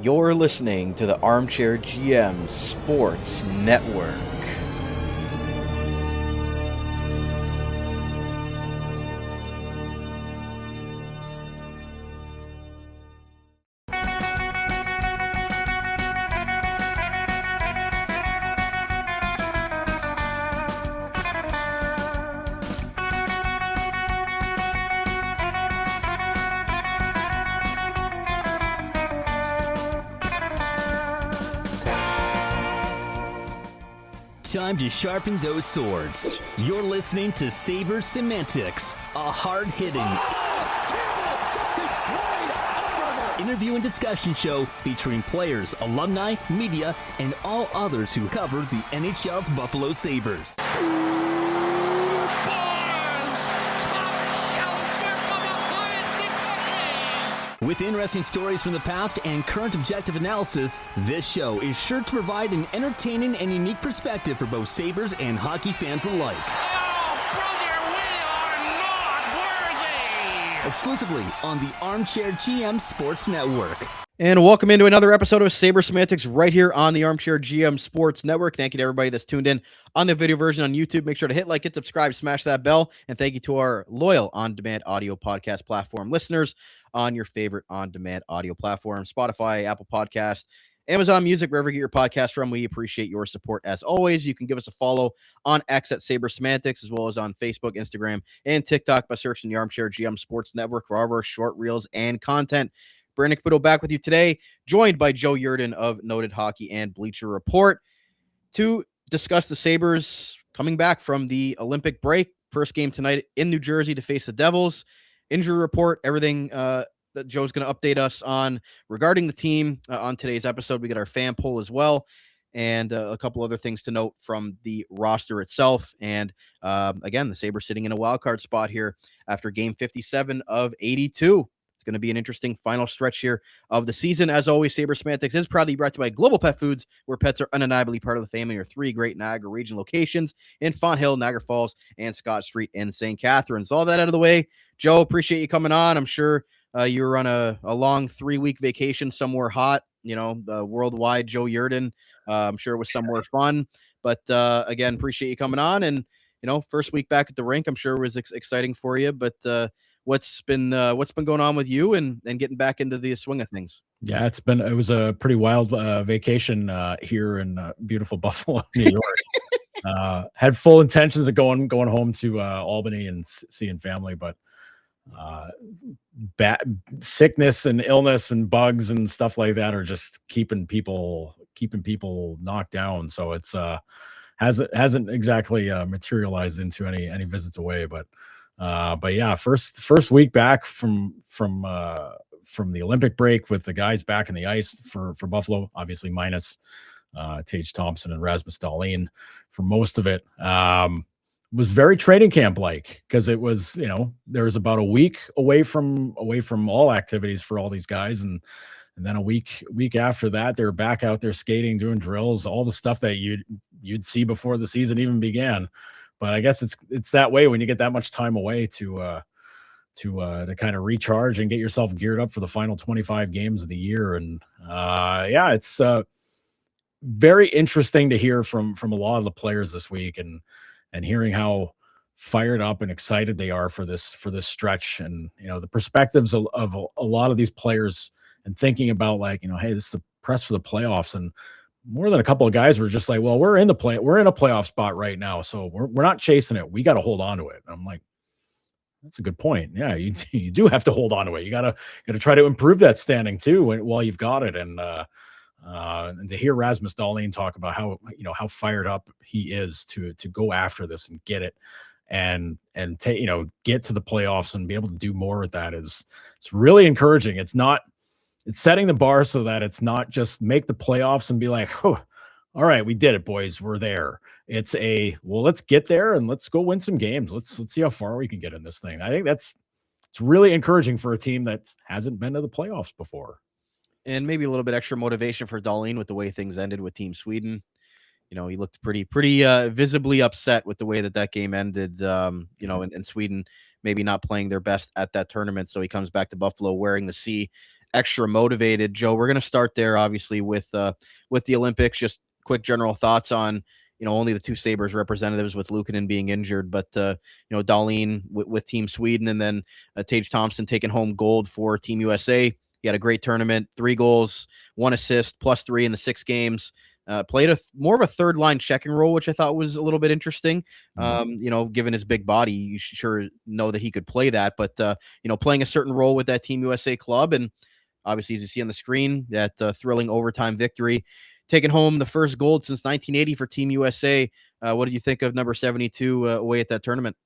You're listening to the Armchair GM Sports Network. Time to sharpen those swords. You're listening to Sabres Semantics, a hard-hitting interview and discussion show featuring players, alumni, media, and all others who cover the NHL's Buffalo Sabres. With interesting stories from the past and current objective analysis, this show is sure to provide an entertaining and unique perspective for both Sabres and hockey fans alike. Oh, brother, we are not worthy! Exclusively on the Armchair GM Sports Network. And welcome into another episode of Sabres Semantics right here on the Armchair GM Sports Network. Thank you to everybody that's tuned in on the video version on YouTube. Make sure to hit like, hit subscribe, smash that bell. And thank you to our loyal on-demand audio podcast platform listeners on your favorite on-demand audio platform, Spotify, Apple Podcast, Amazon Music, wherever you get your podcast from. We appreciate your support as always. You can give us a follow on X at Sabres Semantics, as well as on Facebook, Instagram, and TikTok by searching the Armchair GM Sports Network for all of our short reels and content. Brandon Caputo back with you today, joined by Joe Yerdon of Noted Hockey and Bleacher Report to discuss the Sabres coming back from the Olympic break. First game tonight in New Jersey to face the Devils. Injury report, everything that Joe's going to update us on regarding the team on today's episode. We got our fan poll as well, and a couple other things to note from the roster itself. And again, the Sabres sitting in a wildcard spot here after game 57 of 82. It's going to be an interesting final stretch here of the season. As always, Sabres Semantics is proudly brought to you by Global Pet Foods, where pets are undeniably part of the family. There are three great Niagara region locations in Font Hill, Niagara Falls, and Scott Street in St. Catharines. All that out of the way, Joe, appreciate you coming on. I'm sure you were on a long 3-week vacation somewhere hot, worldwide. Joe Yerdon, I'm sure it was somewhere fun. But again, appreciate you coming on. And, first week back at the rink, I'm sure it was exciting for you. But what's been going on with you and getting back into the swing of things? Yeah, it was a pretty wild vacation here in beautiful Buffalo, New York. Had full intentions of going home to Albany and seeing family, but bad sickness and illness and bugs and stuff like that are just keeping people knocked down. So it's hasn't exactly materialized into any visits away, but yeah, first week back from the Olympic break with the guys back in the ice for Buffalo, obviously minus Tage Thompson and Rasmus Dahlin for most of it. Was very training camp like, because it was, there was about a week away from all activities for all these guys, and then a week after that they're back out there skating, doing drills, all the stuff that you'd see before the season even began. But I guess it's that way when you get that much time away to kind of recharge and get yourself geared up for the final 25 games of the year. And yeah, it's very interesting to hear from a lot of the players this week, and hearing how fired up and excited they are for this stretch, and the perspectives of a lot of these players, and thinking about hey, this is the press for the playoffs. And more than a couple of guys were just like, well, we're in a playoff spot right now, so we're not chasing it. We got to hold on to it. And I'm like, that's a good point. Yeah, you do have to hold on to it. You gotta try to improve that standing too while you've got it. And to hear Rasmus Dahlin talk about how fired up he is to go after this and get it, and get to the playoffs and be able to do more with that it's really encouraging. It's setting the bar so that it's not just make the playoffs and be like, oh, all right, we did it, boys, we're there. It's let's get there and let's go win some games. Let's see how far we can get in this thing. I think it's really encouraging for a team that hasn't been to the playoffs before. And maybe a little bit extra motivation for Dahlin with the way things ended with Team Sweden. He looked pretty visibly upset with the way that game ended, in Sweden, maybe not playing their best at that tournament. So he comes back to Buffalo wearing the C extra motivated. Joe, we're going to start there, obviously, with the Olympics. Just quick general thoughts on, only the two Sabres representatives with Luukkonen being injured, but, Dahlin with Team Sweden, and then Tage Thompson taking home gold for Team USA. He had a great tournament, 3 goals, 1 assist, +3 in the 6 games. Played more of a third line checking role, which I thought was a little bit interesting. Given his big body, you sure know that he could play that, but, playing a certain role with that Team USA club. And obviously, as you see on the screen, that thrilling overtime victory, taking home the first gold since 1980 for Team USA. What did you think of number 72 away at that tournament?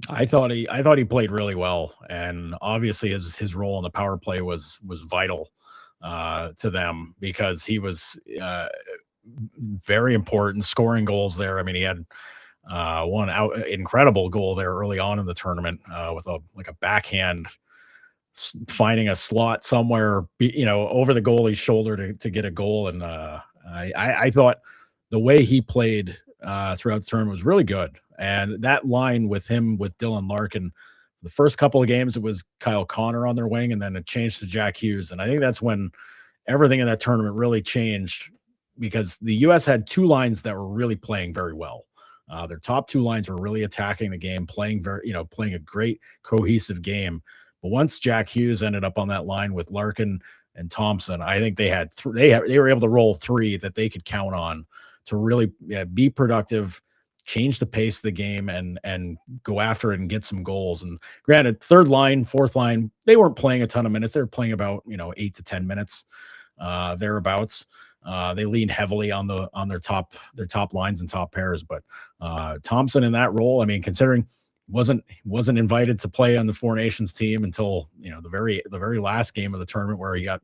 I thought he played really well, and obviously his role in the power play was vital to them, because he was very important, scoring goals there. I mean, he had one incredible goal there early on in the tournament with a backhand, finding a slot somewhere, over the goalie's shoulder to get a goal. And I thought the way he played throughout the tournament was really good. And that line with him, with Dylan Larkin, the first couple of games, it was Kyle Connor on their wing, and then it changed to Jack Hughes. And I think that's when everything in that tournament really changed, because the U.S. had 2 lines that were really playing very well. Their top 2 lines were really attacking the game, playing playing a great cohesive game. But once Jack Hughes ended up on that line with Larkin and Thompson, I think they had they were able to roll 3 that they could count on to really be productive, change the pace of the game, and go after it and get some goals. And granted, third line, fourth line, they weren't playing a ton of minutes. They were playing about 8 to 10 minutes thereabouts. They leaned heavily on their top lines and top pairs. But Thompson in that role, I mean, considering wasn't invited to play on the Four Nations team until the very last game of the tournament, where he got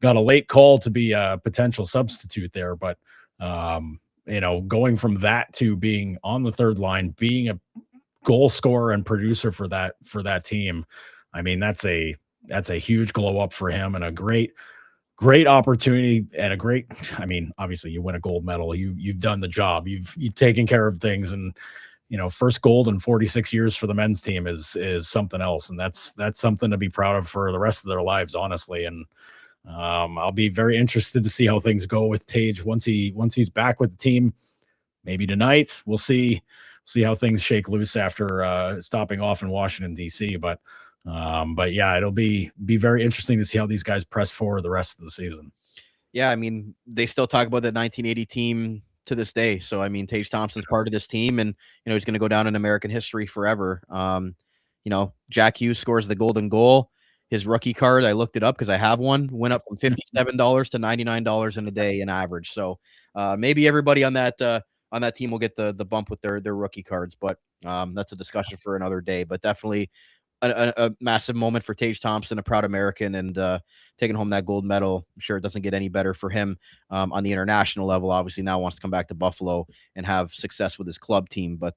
a late call to be a potential substitute there. But going from that to being on the third line, being a goal scorer and producer for that team, I mean, that's a huge glow up for him, and a great opportunity, and obviously you win a gold medal. You've done the job. You've taken care of things, and first gold in 46 years for the men's team is something else, and that's something to be proud of for the rest of their lives, honestly. And I'll be very interested to see how things go with Tage once he's back with the team. Maybe tonight. We'll see how things shake loose after stopping off in Washington, D.C. But yeah, it'll be very interesting to see how these guys press forward the rest of the season. Yeah, I mean, they still talk about that 1980 team to this day. So, I mean, Tage Thompson's part of this team, and, he's going to go down in American history forever. Jack Hughes scores the golden goal. His rookie card, I looked it up because I have one, went up from $57 to $99 in a day in average. So maybe everybody on that team will get the bump with their rookie cards, but that's a discussion for another day. But definitely a massive moment for Tage Thompson, a proud American, and taking home that gold medal. I'm sure it doesn't get any better for him on the international level. Obviously, now wants to come back to Buffalo and have success with his club team. But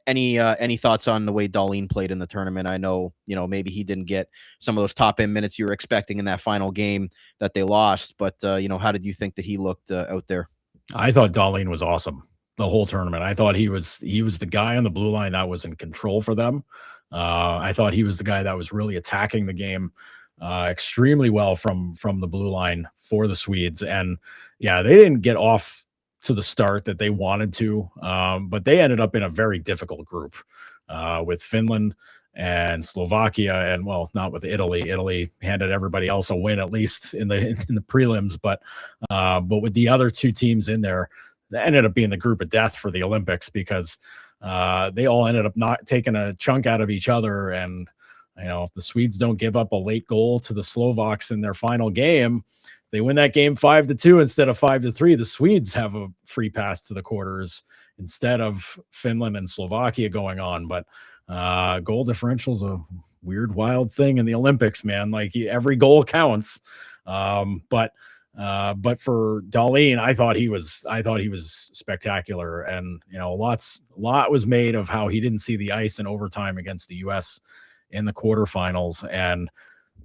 any thoughts on the way Dahlin played in the tournament? I know, maybe he didn't get some of those top end minutes you were expecting in that final game that they lost. But how did you think that he looked out there? I thought Dahlin was awesome the whole tournament. I thought he was the guy on the blue line that was in control for them. I thought he was the guy that was really attacking the game extremely well from the blue line for the Swedes. And yeah, they didn't get off to the start that they wanted to, but they ended up in a very difficult group with Finland and Slovakia, and not with Italy. Italy handed everybody else a win, at least in the prelims, but with the other 2 teams in there, that ended up being the group of death for the Olympics, because they all ended up not taking a chunk out of each other. And if the Swedes don't give up a late goal to the Slovaks in their final game, they win that game 5-2 instead of 5-3. The Swedes have a free pass to the quarters instead of Finland and Slovakia going on. But goal differential is a weird, wild thing in the Olympics, man. Like, every goal counts. But for Dahlin, I thought he was spectacular. And, a lot was made of how he didn't see the ice in overtime against the U.S. in the quarterfinals, and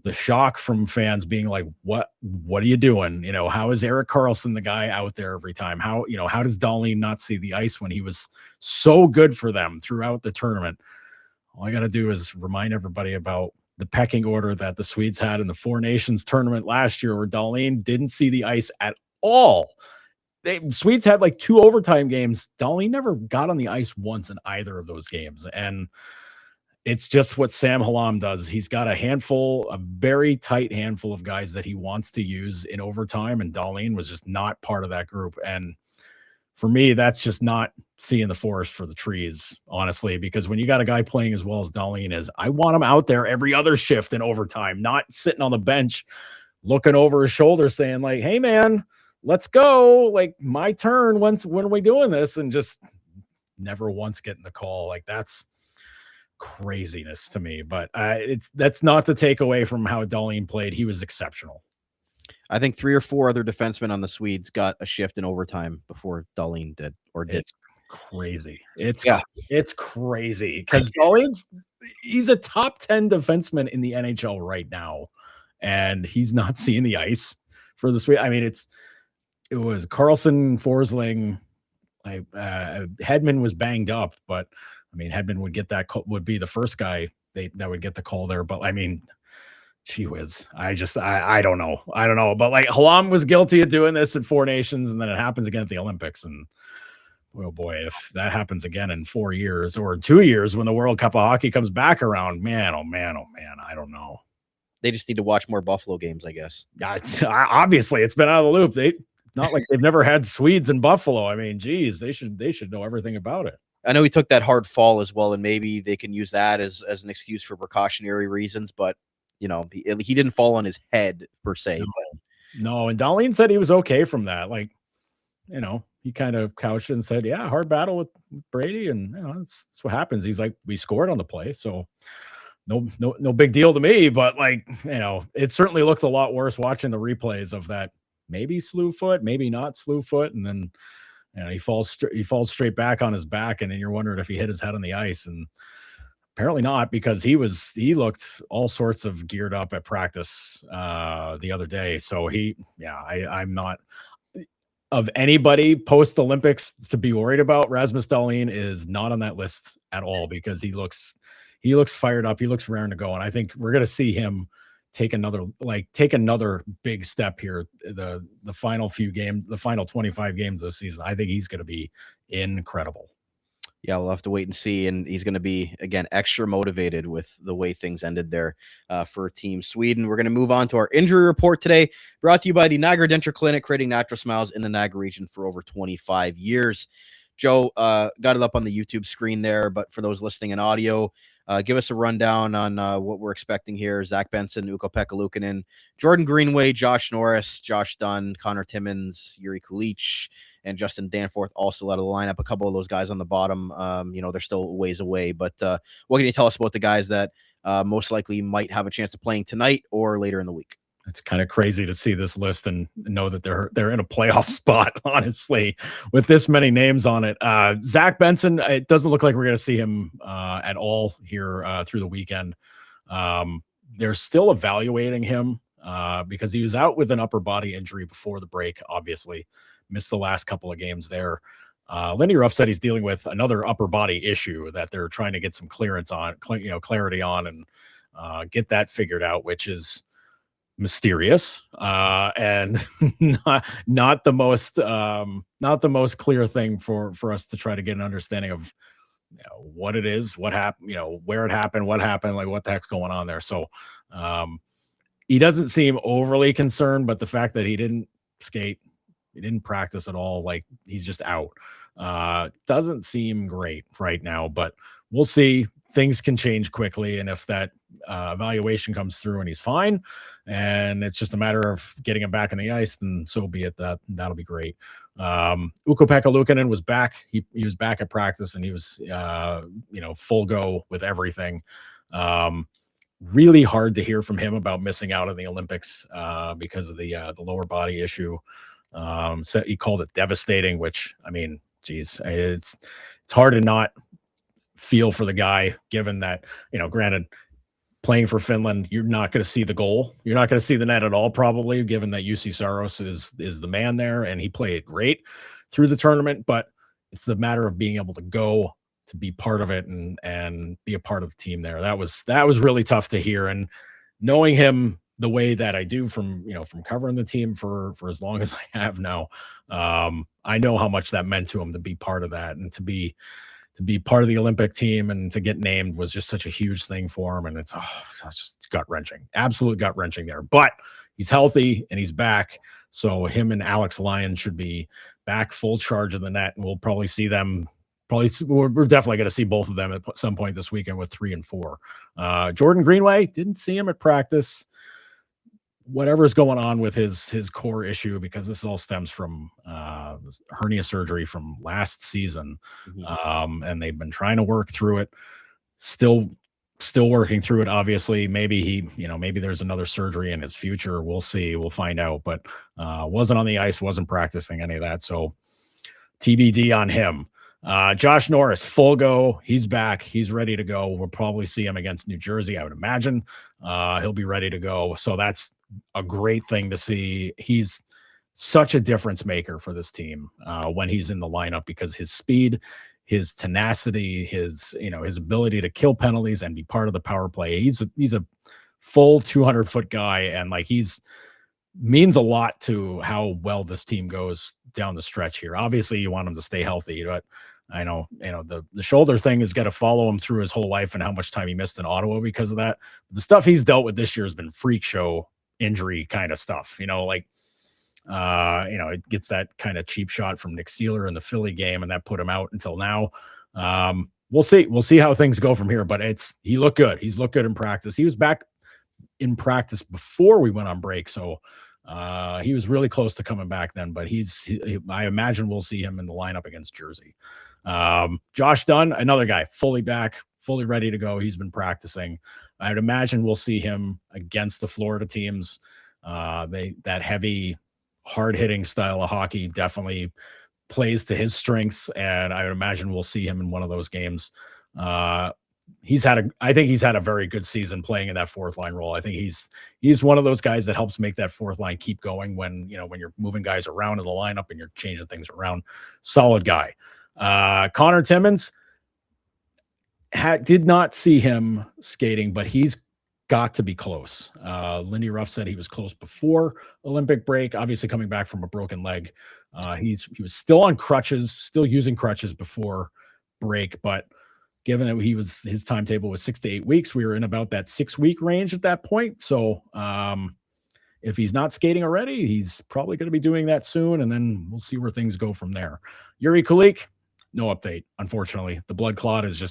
the shock from fans being like, what are you doing? How is Erik Karlsson the guy out there every time? How does Dahlin not see the ice when he was so good for them throughout the tournament? All I got to do is remind everybody about the pecking order that the Swedes had in the Four Nations tournament last year, where Dahlin didn't see the ice at all. Swedes had like 2 overtime games. Dahlin never got on the ice once in either of those games. And it's just what Sam Hallam does. He's got a very tight handful of guys that he wants to use in overtime, and Dahlin was just not part of that group. And for me, that's just not seeing the forest for the trees, honestly, because when you got a guy playing as well as Dahlin is, I want him out there every other shift in overtime, not sitting on the bench looking over his shoulder saying like, hey man, let's go. Like, my turn. When are we doing this? And just never once getting the call. Like, that's craziness to me. But that's not to take away from how Dahlin played. He was exceptional. I think 3 or 4 other defensemen on the Swedes got a shift in overtime before Dahlin did. It's crazy. It's crazy because he's a top 10 defenseman in the NHL right now, and he's not seeing the ice for the Swedes. I mean, it was Carlson, Forsling, Hedman was banged up, but I mean, Hedman would be the first guy that would get the call there. But I mean, gee whiz, I don't know. But like, Hallam was guilty of doing this at Four Nations, and then it happens again at the Olympics. And oh boy, if that happens again in 4 years or 2 years when the World Cup of Hockey comes back around, man, oh man, I don't know. They just need to watch more Buffalo games, I guess. Obviously, it's been out of the loop. Not like they've never had Swedes in Buffalo. I mean, geez, they should know everything about it. I know he took that hard fall as well, and maybe they can use that as an excuse for precautionary reasons, but you know, he didn't fall on his head per se. No, and Dahlin said he was okay from that. Like, you know, he kind of couched it and said, yeah, hard battle with Brady, and you know, that's what happens. He's like, we scored on the play, so no big deal to me. But like, you know, it certainly looked a lot worse watching the replays of that. Maybe slew foot, maybe not slew foot, and then he falls straight back on his back, and then you're wondering if he hit his head on the ice, and apparently not, because he looked all sorts of geared up at practice the other day. So I'm not, of anybody post Olympics to be worried about. Rasmus Dahlin is not on that list at all, because he looks fired up. He looks raring to go, and I think we're going to see him take another big step here. The final few games, the final 25 games this season, I think he's going to be incredible. Yeah, we'll have to wait and see. And he's going to be, again, extra motivated with the way things ended there for Team Sweden. We're going to move on to our injury report today, brought to you by the Niagara Denture Clinic, creating natural smiles in the Niagara region for over 25 years. Joe got it up on the YouTube screen there, but for those listening in audio, give us a rundown on what we're expecting here. Zach Benson, Ukko-Pekka Luukkonen, Jordan Greenway, Josh Norris, Josh Dunn, Connor Timmins, Yuri Kulich, and Justin Danforth also out of the lineup. A couple of those guys on the bottom, they're still ways away. But what can you tell us about the guys that most likely might have a chance of playing tonight or later in the week? It's kind of crazy to see this list and know that they're in a playoff spot, honestly, with this many names on it. Zach Benson, it doesn't look like we're going to see him at all here through the weekend. They're still evaluating him because he was out with an upper body injury before the break, obviously. Missed the last couple of games there. Lindy Ruff said he's dealing with another upper body issue that they're trying to get some clarity on and get that figured out, which is mysterious and not the most clear thing for us to try to get an understanding of what it is, what happened, where it happened, what happened, like what the heck's going on there. So he doesn't seem overly concerned, but the fact that he didn't skate, he didn't practice at all, like he's just out, doesn't seem great right now, but we'll see. Things can change quickly, and if that evaluation comes through and he's fine and it's just a matter of getting him back on the ice, then so be it. That'll be great. Ukko-Pekka Luukkonen was back. He was back at practice, and he was full go with everything. Really hard to hear from him about missing out on the Olympics because of the lower body issue. So he called it devastating, which, I mean, geez, it's hard to not feel for the guy, given that, granted, playing for Finland, you're not going to see the goal. You're not going to see the net at all, probably, given that UC Saros is the man there, and he played great through the tournament. But it's the matter of being able to go be part of it and be a part of the team there. That was really tough to hear. And knowing him the way that I do from covering the team for as long as I have now, I know how much that meant to him to be part of that, and to be part of the Olympic team and to get named was just such a huge thing for him. And it's gut wrenching, absolute gut wrenching there, but he's healthy and he's back. So him and Alex Lyon should be back full charge of the net, and we'll probably see them. We're definitely going to see both of them at some point this weekend with 3 and 4. Jordan Greenway, didn't see him at practice. Whatever's going on with his core issue, because this all stems from hernia surgery from last season, and they've been trying to work through it. Still working through it. Obviously, maybe maybe there's another surgery in his future. We'll see. We'll find out. But wasn't on the ice, wasn't practicing any of that. So TBD on him. Josh Norris, full go. He's back. He's ready to go. We'll probably see him against New Jersey, I would imagine. He'll be ready to go. So that's a great thing to see. He's such a difference maker for this team when he's in the lineup, because his speed, his tenacity, his ability to kill penalties and be part of the power play. He's a full 200-foot guy, and means a lot to how well this team goes down the stretch here. Obviously, you want him to stay healthy, but I know, the shoulder thing is got to follow him through his whole life, and how much time he missed in Ottawa because of that. The stuff he's dealt with this year has been freak show injury kind of stuff, it gets that kind of cheap shot from Nick Seeler in the Philly game, and that put him out until now. We'll see how things go from here, but he looked good. He's looked good in practice. He was back in practice before we went on break. So he was really close to coming back then, but I imagine we'll see him in the lineup against Jersey. Josh Dunn, another guy, fully back, fully ready to go. He's been practicing. I'd imagine we'll see him against the Florida teams. That heavy, hard-hitting style of hockey definitely plays to his strengths, and I would imagine we'll see him in one of those games. I think he's had a very good season playing in that fourth line role. I think he's one of those guys that helps make that fourth line keep going when you're moving guys around in the lineup and you're changing things around. Solid guy. Connor Timmins, did not see him skating, but he's got to be close. Lindy Ruff said he was close before Olympic break, obviously coming back from a broken leg. He was still on crutches, still using crutches before break, but given that his timetable was 6 to 8 weeks, we were in about that 6-week range at that point. So if he's not skating already, he's probably going to be doing that soon, and then we'll see where things go from there. Yuri Kulik, no update, unfortunately. The blood clot is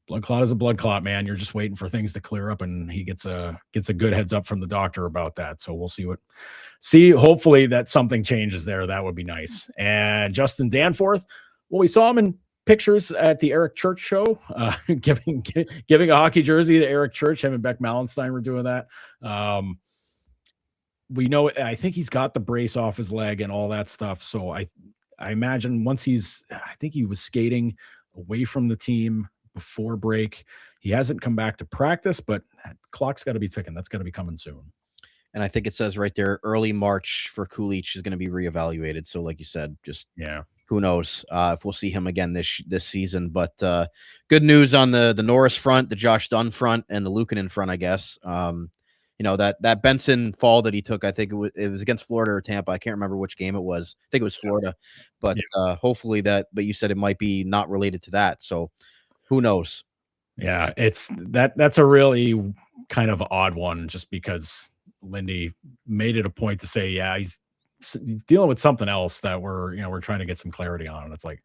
a blood clot, man. You're just waiting for things to clear up, and he gets a good heads up from the doctor about that. So we'll see. Hopefully that something changes there. That would be nice. And Justin Danforth, well, we saw him in pictures at the Eric Church show, giving a hockey jersey to Eric Church. Him and Beck Mallenstein were doing that. We know, I think he's got the brace off his leg and all that stuff. So I imagine I think he was skating away from the team before break. He hasn't come back to practice, but that clock's got to be ticking. That's got to be coming soon. And I think it says right there, early March for Kulich is going to be reevaluated. So like you said, who knows if we'll see him again this season. But good news on the Norris front, the Josh Dunn front, and the Luukkonen front, I guess. That Benson fall that he took, I think it was against Florida or Tampa. I can't remember which game it was. I think it was Florida. But hopefully but you said it might be not related to that. So who knows? Yeah, that's a really kind of odd one, just because Lindy made it a point to say, he's dealing with something else that we're trying to get some clarity on. And it's like,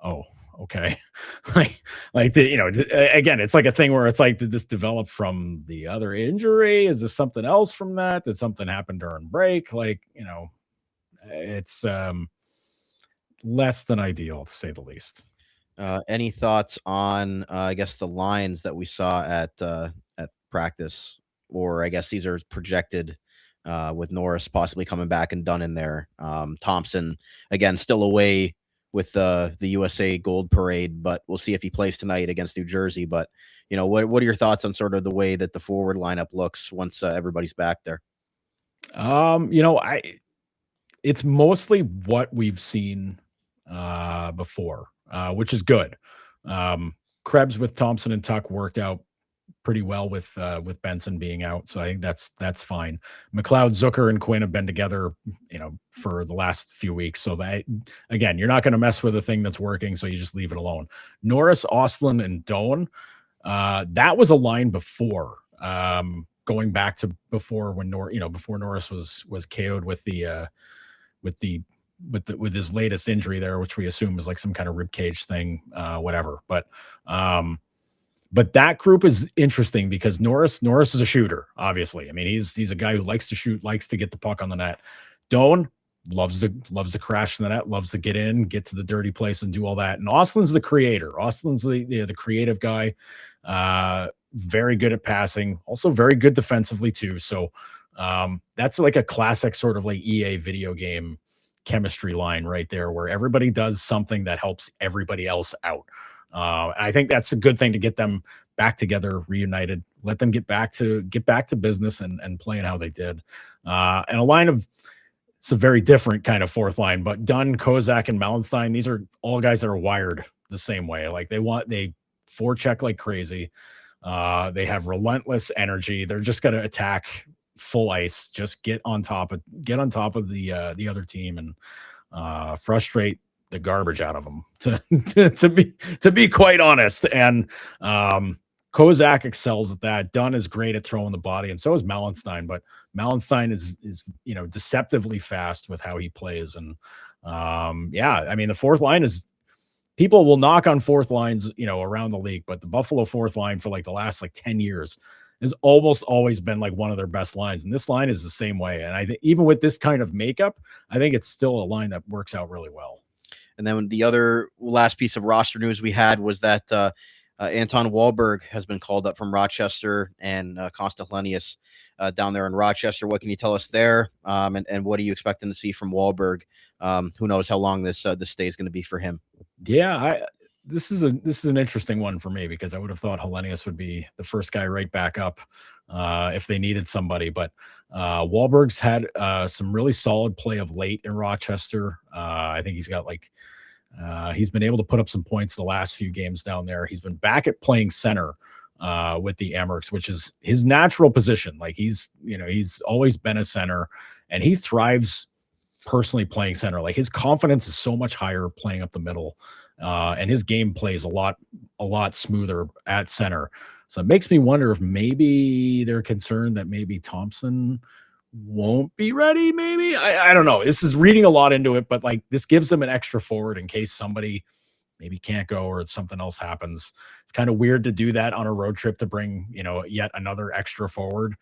oh, okay. Again, it's like a thing where it's like, did this develop from the other injury? Is this something else from that? Did something happen during break? It's less than ideal, to say the least. Any thoughts on, I guess, the lines that we saw at practice, or I guess these are projected with Norris possibly coming back and Dunn in there. Thompson, again, still away with the USA Gold Parade, but we'll see if he plays tonight against New Jersey. But, what are your thoughts on sort of the way that the forward lineup looks once everybody's back there? It's mostly what we've seen before, which is good. Krebs with Thompson and Tuck worked out pretty well with Benson being out. So I think that's fine. McLeod, Zucker, and Quinn have been together, for the last few weeks. So that, again, you're not going to mess with a thing that's working. So you just leave it alone. Norris, Ostlund, and Doan. That was a line before, going back to before when before Norris was KO'd with his latest injury there, which we assume is like some kind of rib cage thing, whatever. But that group is interesting because Norris is a shooter, obviously. I mean, he's a guy who likes to shoot, likes to get the puck on the net. Doan loves to crash in the net, loves to get in, get to the dirty place and do all that. And Ostlund's the creator. Ostlund's the creative guy. Very good at passing, also very good defensively too. So that's like a classic sort of like EA video game chemistry line right there, where everybody does something that helps everybody else out. And I think that's a good thing to get them back together, reunited, let them get back to business and playing how they did. And a line of, it's a very different kind of fourth line, but Dunn, Kozak, and Melanstein, these are all guys that are wired the same way. Like they forecheck like crazy. They have relentless energy. They're just going to attack full ice, just get on top of the other team and frustrate the garbage out of them, to be quite honest. And Kozak excels at that. Dunn is great at throwing the body, and so is Melanstein. But Melanstein is deceptively fast with how he plays. And I mean, the fourth line is, people will knock on fourth lines, around the league, but the Buffalo fourth line for like the last 10 years has almost always been like one of their best lines. And this line is the same way. And I think even with this kind of makeup, I think it's still a line that works out really well. And then the other last piece of roster news we had was that Anton Wahlberg has been called up from Rochester, and Konsta down there in Rochester. What can you tell us there? And what are you expecting to see from Wahlberg? Who knows how long this stay is going to be for him? Yeah, this is an interesting one for me, because I would have thought Hellenius would be the first guy right back up if they needed somebody. But Wahlberg's had some really solid play of late in Rochester. I think he's got he's been able to put up some points the last few games down there. He's been back at playing center with the Amerks, which is his natural position. Like he's always been a center, and he thrives personally playing center. Like his confidence is so much higher playing up the middle, and his game plays a lot smoother at center. So it makes me wonder if maybe they're concerned that maybe Thompson won't be ready. Maybe I don't know. This is reading a lot into it, but this gives them an extra forward in case somebody maybe can't go or something else happens. It's kind of weird to do that on a road trip, to bring yet another extra forward.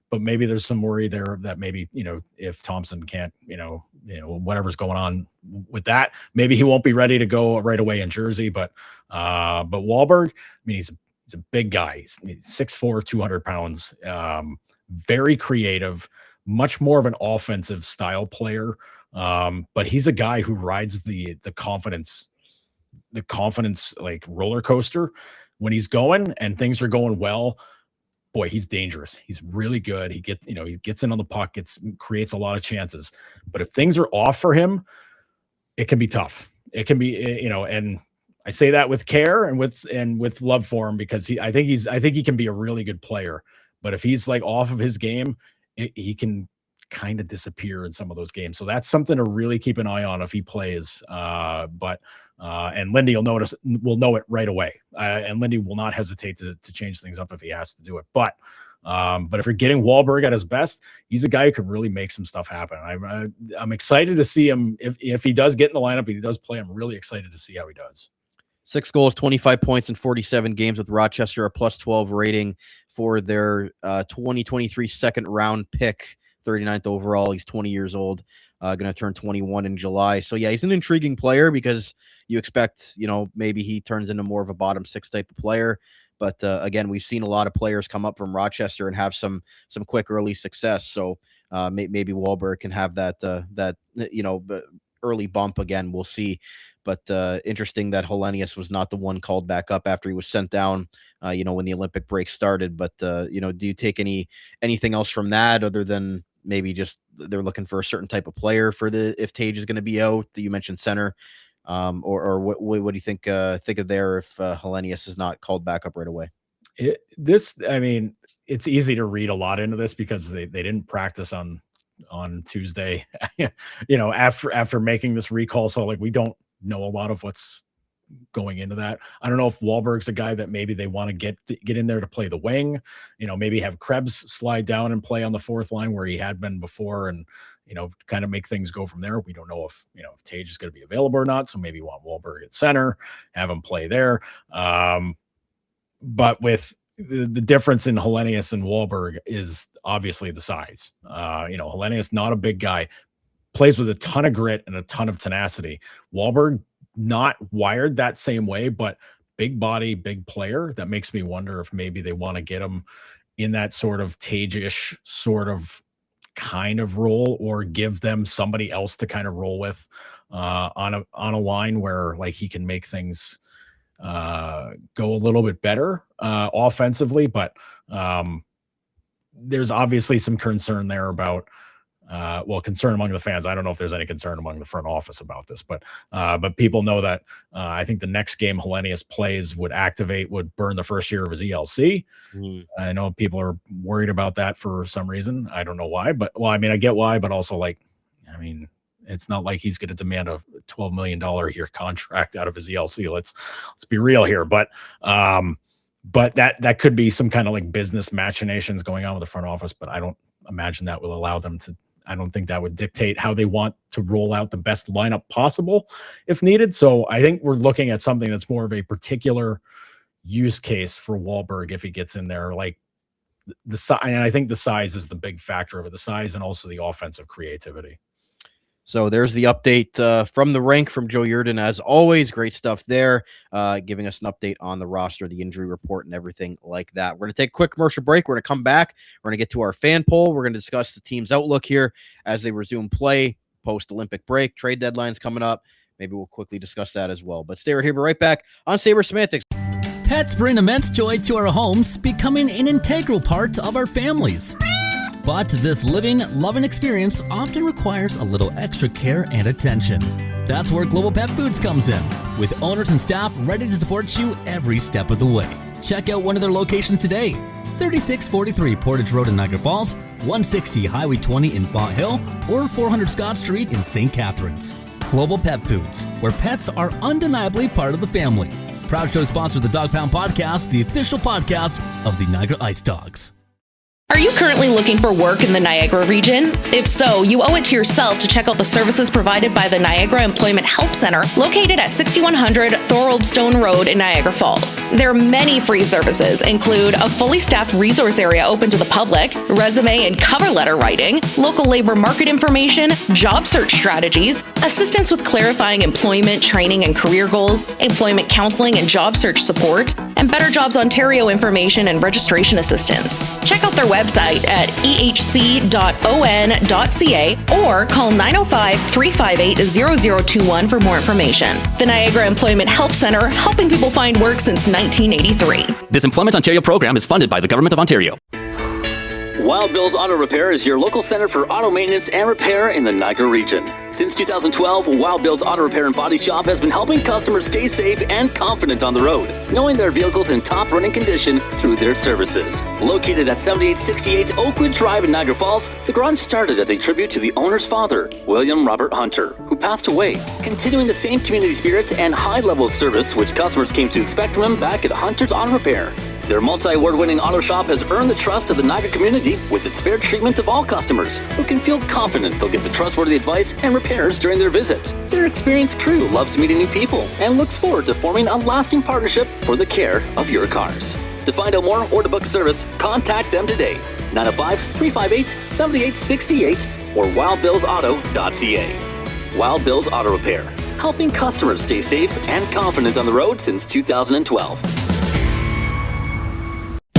But maybe there's some worry there that maybe if Thompson can't whatever's going on with that, maybe he won't be ready to go right away in Jersey. But Wahlberg, I mean, he's a big guy. He's 6'4", 200 pounds. Very creative, much more of an offensive style player. But he's a guy who rides the confidence like roller coaster. When he's going and things are going well, boy, he's dangerous. He's really good. He gets in on the puck, creates a lot of chances. But if things are off for him, it can be tough. It can be, and I say that with care and with love for him, because I think he can be a really good player. But if he's off of his game, he can kind of disappear in some of those games. So that's something to really keep an eye on if he plays. And Lindy will know it right away. And Lindy will not hesitate to change things up if he has to do it. But if you're getting Wahlberg at his best, he's a guy who can really make some stuff happen. I'm excited to see him if he does get in the lineup, if he does play. I'm really excited to see how he does. 6 goals, 25 points in 47 games with Rochester, a +12 rating for their 2023 second round pick, 39th overall. He's 20 years old, going to turn 21 in July. So yeah, he's an intriguing player, because you expect, maybe he turns into more of a bottom six type of player. But again, we've seen a lot of players come up from Rochester and have some quick early success. So maybe Wahlberg can have that early bump again. We'll see. But interesting that Hellenius was not the one called back up after he was sent down, when the Olympic break started. But, do you take anything else from that other than maybe just they're looking for a certain type of player if Tage is going to be out? You mentioned center. Or what do you think of there if Hellenius is not called back up right away? It's easy to read a lot into this because they didn't practice on Tuesday, after making this recall. So like, we don't know a lot of what's going into that. I don't know if Wahlberg's a guy that maybe they want to get in there to play the wing, maybe have Krebs slide down and play on the fourth line where he had been before, and kind of make things go from there. We don't know if if Tage is going to be available or not, so maybe you want Wahlberg at center, have him play there. But with the difference in Hellenius and Wahlberg is obviously the size. Hellenius, not a big guy, plays with a ton of grit and a ton of tenacity. Wahlberg, not wired that same way, but big body, big player. That makes me wonder if maybe they want to get him in that sort of Tage-ish sort of kind of role, or give them somebody else to kind of roll with on a line where like he can make things go a little bit better offensively. But there's obviously some concern there about concern among the fans. I don't know if there's any concern among the front office about this, but people know that I think the next game Hellenius plays would burn the first year of his ELC. I know people are worried about that for some reason. I don't know why, but I get why, but also it's not like he's going to demand a $12 million a year contract out of his ELC. Let's be real here. But that could be some kind of like business machinations going on with the front office, but I don't imagine that will allow them to. I don't think that would dictate how they want to roll out the best lineup possible if needed. So I think we're looking at something that's more of a particular use case for Wahlberg if he gets in there. Like the size, and I think the size is the big factor of it, the size and also the offensive creativity. So there's the update from the rink from Joe Yerdon. As always, great stuff there, giving us an update on the roster, the injury report, and everything like that. We're going to take a quick commercial break. We're going to come back. We're going to get to our fan poll. We're going to discuss the team's outlook here as they resume play post-Olympic break. Trade deadlines coming up. Maybe we'll quickly discuss that as well. But stay right here. We're right back on Sabres Semantics. Pets bring immense joy to our homes, becoming an integral part of our families. But this living, loving experience often requires a little extra care and attention. That's where Global Pet Foods comes in, with owners and staff ready to support you every step of the way. Check out one of their locations today: 3643 Portage Road in Niagara Falls, 160 Highway 20 in Font Hill, or 400 Scott Street in St. Catharines. Global Pet Foods, where pets are undeniably part of the family. Proud show sponsor of the Dog Pound Podcast, the official podcast of the Niagara Ice Dogs. Are you currently looking for work in the Niagara region? If so, you owe it to yourself to check out the services provided by the Niagara Employment Help Center, located at 6100 Thorold Stone Road in Niagara Falls. Their many free services include a fully staffed resource area open to the public, resume and cover letter writing, local labor market information, job search strategies, assistance with clarifying employment, training and career goals, employment counseling and job search support, and Better Jobs Ontario information and registration assistance. Check out their website at ehc.on.ca or call 905-358-0021 for more information. The Niagara Employment Help Center, helping people find work since 1983. This Employment Ontario program is funded by the Government of Ontario. Wild Bill's Auto Repair is your local center for auto maintenance and repair in the Niagara region. Since 2012, Wild Bill's Auto Repair and Body Shop has been helping customers stay safe and confident on the road, knowing their vehicles in top running condition through their services. Located at 7868 Oakwood Drive in Niagara Falls, the garage started as a tribute to the owner's father, William Robert Hunter, who passed away, continuing the same community spirit and high level of service which customers came to expect from him back at Hunter's Auto Repair. Their multi-award-winning auto shop has earned the trust of the Niagara community with its fair treatment of all customers, who can feel confident they'll get the trustworthy advice and repairs during their visit. Their experienced crew loves meeting new people and looks forward to forming a lasting partnership for the care of your cars. To find out more or to book a service, contact them today, 905-358-7868 or wildbillsauto.ca. Wild Bill's Auto Repair, helping customers stay safe and confident on the road since 2012.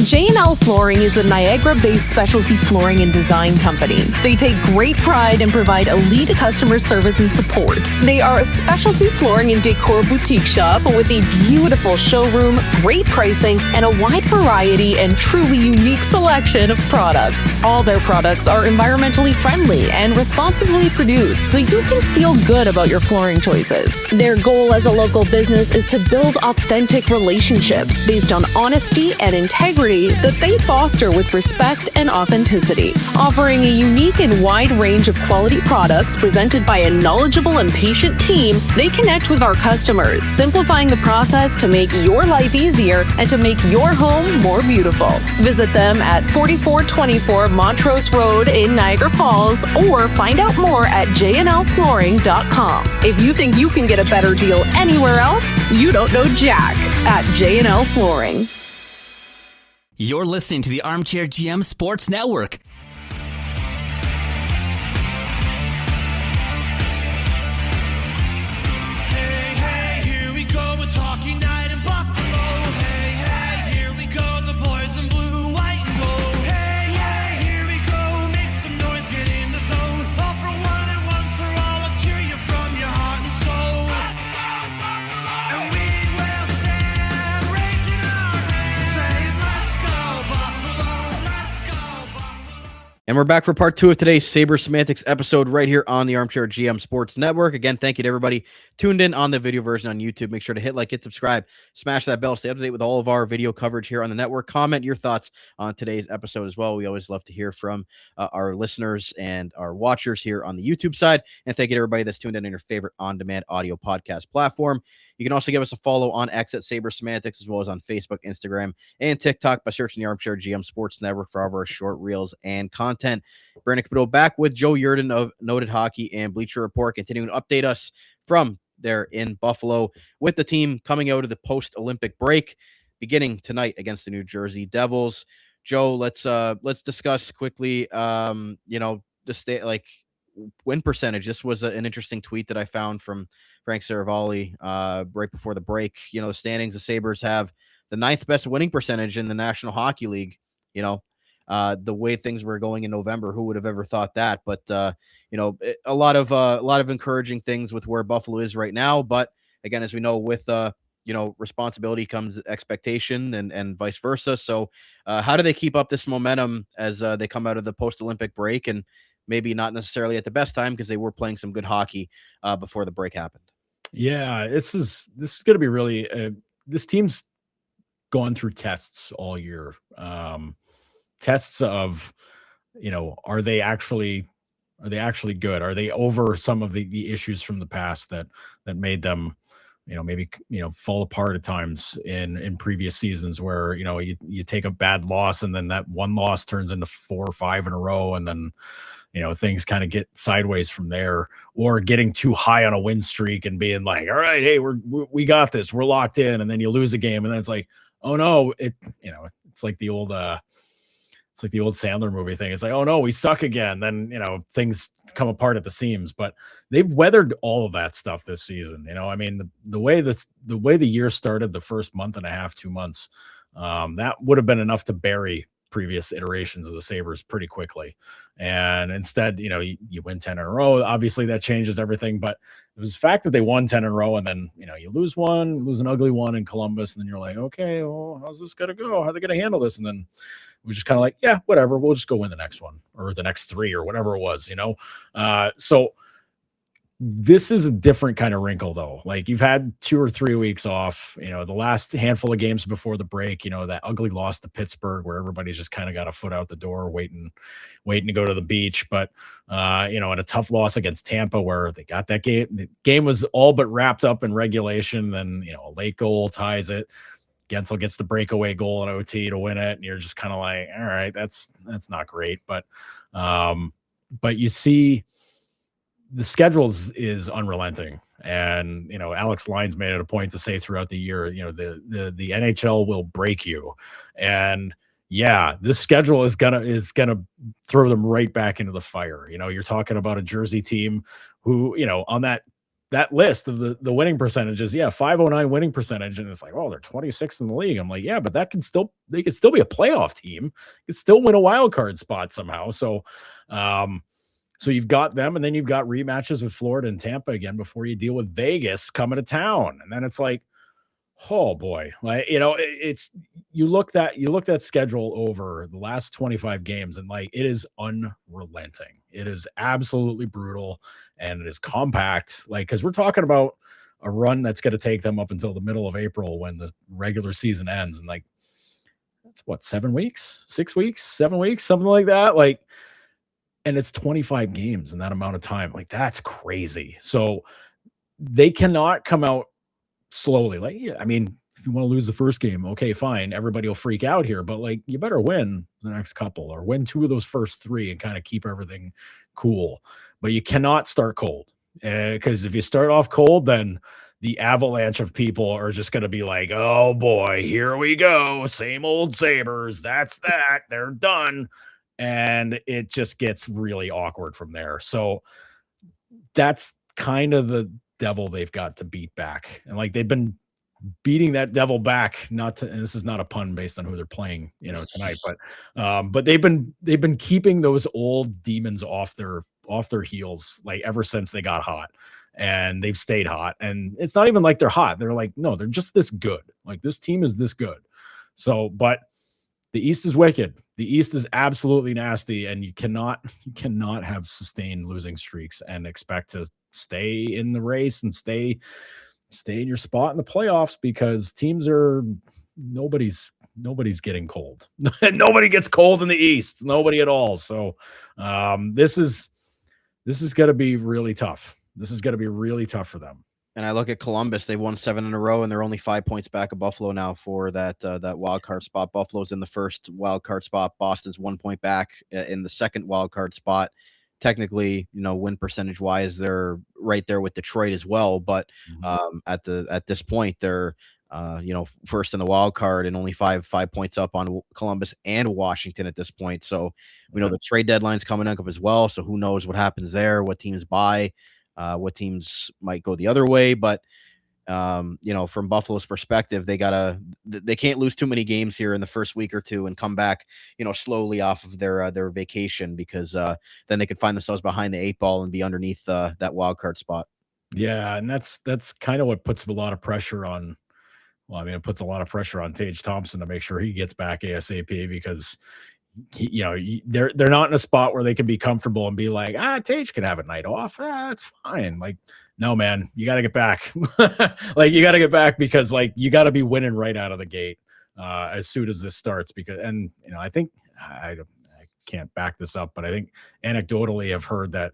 J&L Flooring is a Niagara-based specialty flooring and design company. They take great pride and provide elite customer service and support. They are a specialty flooring and decor boutique shop with a beautiful showroom, great pricing, and a wide variety and truly unique selection of products. All their products are environmentally friendly and responsibly produced, so you can feel good about your flooring choices. Their goal as a local business is to build authentic relationships based on honesty and integrity that they foster with respect and authenticity. Offering a unique and wide range of quality products presented by a knowledgeable and patient team, they connect with our customers, simplifying the process to make your life easier and to make your home more beautiful. Visit them at 4424 Montrose Road in Niagara Falls or find out more at jnlflooring.com. If you think you can get a better deal anywhere else, you don't know Jack at J&L Flooring. You're listening to the Armchair GM Sports Network. Hey, hey, here we go. It's hockey night in Buffalo. Hey, hey, here we go. The boys in blue, white, and gold. Hey, hey, here we go. Make some noise, get in the zone. All for one and one for all. Let's hear you from your heart and soul. And we will stand raising our hands, saying, let's go, Buffalo. Let's go, Buffalo. And we're back for part 2 of today's Sabres Semantics episode right here on the Armchair GM Sports Network. Again, thank you to everybody tuned in on the video version on YouTube. Make sure to hit like, hit subscribe, smash that bell, stay up to date with all of our video coverage here on the network. Comment your thoughts on today's episode as well. We always love to hear from our listeners and our watchers here on the YouTube side. And thank you to everybody that's tuned in on your favorite on-demand audio podcast platform. You can also give us a follow on X at Sabres Semantics, as well as on Facebook, Instagram, and TikTok by searching the Armchair GM Sports Network for all of our short reels and content. Brandon Caputo back with Joe Yerdon of Noted Hockey and Bleacher Report, continuing to update us from there in Buffalo with the team coming out of the post-Olympic break, beginning tonight against the New Jersey Devils. Joe, let's discuss quickly, the state, like, win percentage. This was an interesting tweet that I found from Frank Saravalli right before the break. The standings, the Sabres have the 9th best winning percentage in the National Hockey League. The way things were going in November, who would have ever thought that? But a lot of encouraging things with where Buffalo is right now. But again, as we know, with responsibility comes expectation, and vice versa. So how do they keep up this momentum as they come out of the post-Olympic break, and maybe not necessarily at the best time because they were playing some good hockey before the break happened? Yeah, this is going to be really this team's gone through tests all year. Tests of, are they actually good? Are they over some of the issues from the past that made them, maybe, fall apart at times in previous seasons where, you take a bad loss and then that one loss turns into 4 or 5 in a row. And then, things kind of get sideways from there, or getting too high on a win streak and being like, all right, hey, we got this, we're locked in. And then you lose a game. And then it's like, oh no, it's like the old, Sandler movie thing. It's like, oh no, we suck again. Then, things come apart at the seams, but they've weathered all of that stuff this season. The way the year started, the first month and a half, 2 months, that would have been enough to bury previous iterations of the Sabres pretty quickly. And instead, you win 10 in a row. Obviously that changes everything, but it was the fact that they won 10 in a row, and then, you lose an ugly one in Columbus. And then you're like, okay, well, how's this going to go? How are they going to handle this? And then we just kind of like, yeah, whatever, we'll just go win the next one or the next 3 or whatever it was, so this is a different kind of wrinkle though. Like, you've had 2 or 3 weeks off, the last handful of games before the break, that ugly loss to Pittsburgh where everybody's just kind of got a foot out the door waiting to go to the beach. But, and a tough loss against Tampa where they got that game. The game was all but wrapped up in regulation. Then, a late goal ties it. Gensel gets the breakaway goal in OT to win it. And you're just kind of like, all right, that's not great. But you see, the schedules is unrelenting. And, Alex Lyons made it a point to say throughout the year, the NHL will break you. And yeah, this schedule is gonna throw them right back into the fire. You're talking about a Jersey team who, on that that list of the winning percentages, 509 winning percentage, and it's like, oh, they're 26th in the league. I'm like, yeah, but they can still be a playoff team. They can still win a wild card spot somehow. So, so you've got them, and then you've got rematches with Florida and Tampa again before you deal with Vegas coming to town, and then it's like, oh boy, like it's you look that schedule over the last 25 games, and like it is unrelenting. It is absolutely brutal. And it is compact, like, because we're talking about a run that's going to take them up until the middle of April when the regular season ends. And like, that's what, 7 weeks, 6 weeks, 7 weeks, something like that. Like, and it's 25 games in that amount of time. Like, that's crazy. So they cannot come out slowly. Like, yeah, I mean, if you want to lose the first game, okay, fine. Everybody will freak out here, but like, you better win the next couple or win 2 of those first 3 and kind of keep everything cool. But you cannot start cold, because if you start off cold, then the avalanche of people are just going to be like, oh boy, here we go. Same old Sabres. That's that. They're done. And it just gets really awkward from there. So that's kind of the devil they've got to beat back. And like, they've been beating that devil back, and this is not a pun based on who they're playing, tonight, but they've been keeping those old demons off their heels, like ever since they got hot, and they've stayed hot. And it's not even like they're hot. They're like, no, they're just this good. Like, this team is this good. So, but the East is wicked. The East is absolutely nasty. And you cannot have sustained losing streaks and expect to stay in the race and stay in your spot in the playoffs, because nobody's getting cold. Nobody gets cold in the East. Nobody at all. So this is going to be really tough. This is going to be really tough for them. And I look at Columbus; they've won 7 in a row, and they're only 5 points back of Buffalo now for that wild card spot. Buffalo's in the first wild card spot. Boston's 1 point back in the second wild card spot. Technically, win percentage wise, they're right there with Detroit as well. But at this point, they're first in the wild card and only 5 points up on Columbus and Washington at this point. So we know the trade deadline's coming up as well. So who knows what happens there? What teams buy? What teams might go the other way? But from Buffalo's perspective, they can't lose too many games here in the first week or two and come back, slowly off of their vacation, because then they could find themselves behind the 8 ball and be underneath that wild card spot. Yeah, and that's kind of what puts a lot of pressure on. Well, I mean, it puts a lot of pressure on Tage Thompson to make sure he gets back ASAP, because they're not in a spot where they can be comfortable and be like, Tage can have a night off. That's fine. Like, no, man, you got to get back. Like, you got to get back, because like, you got to be winning right out of the gate as soon as this starts, because, and I think I can't back this up, but I think anecdotally I've heard that